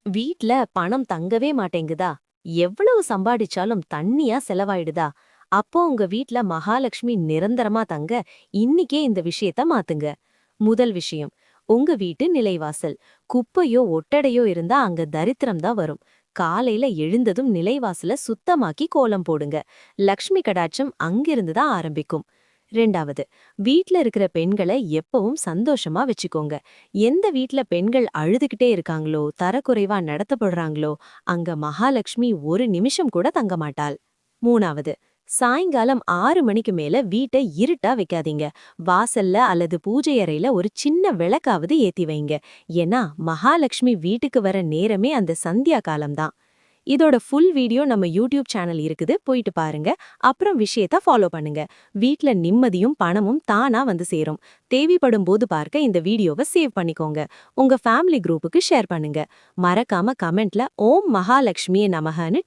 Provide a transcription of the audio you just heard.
வீட்ல பணம் தங்கவே மாட்டேங்குதா? எவ்வளவு சம்பாதிச்சாலும் தண்ணியா செலவாயிடுதா? அப்போ உங்க வீட்ல மகாலட்சுமி நிரந்தரமா தங்க இன்னிக்கே இந்த விஷயத்த மாத்துங்க. முதல் விஷயம், உங்க வீட்டு நிலைவாசல். குப்பையோ ஒட்டடையோ இருந்தா அங்க தரித்திரம் தான் வரும். காலையில எழுந்ததும் நிலைவாசல சுத்தமாக்கி கோலம் போடுங்க. லக்ஷ்மி கடாட்சம் அங்கிருந்து தான் ஆரம்பிக்கும். 2வது, வீட்ல இருக்கிற பெண்களை எப்பவும் சந்தோஷமா வச்சுக்கோங்க. எந்த வீட்ல பெண்கள் அழுதுகிட்டே இருக்காங்களோ, தரக்குறைவா நடத்தப்படுறாங்களோ, அங்க மகாலட்சுமி ஒரு நிமிஷம் கூட தங்க மாட்டாள். 3வது, சாயங்காலம் 6 மணிக்கு மேல வீட்டை இருட்டா வைக்காதீங்க. வாசல்ல அல்லது பூஜை அறையில ஒரு சின்ன விளக்காவது ஏத்தி வைங்க. ஏன்னா மகாலட்சுமி வீட்டுக்கு வர நேரமே அந்த சந்தியா காலம்தான். இதோட ஃபுல் வீடியோ நம்ம யூடியூப் சேனல் இருக்குது, போயிட்டு பாருங்க. அப்புறம் விஷயத்த ஃபாலோ பண்ணுங்க. வீட்ல நிம்மதியும் பணமும் தானா வந்து சேரும். தேவைப்படும் போது பார்க்க இந்த வீடியோவை சேவ் பண்ணிக்கோங்க. உங்க ஃபேமிலி குரூப்புக்கு ஷேர் பண்ணுங்க. மறக்காம கமெண்ட்ல ஓம் மகாலட்சுமியே நமகன்னு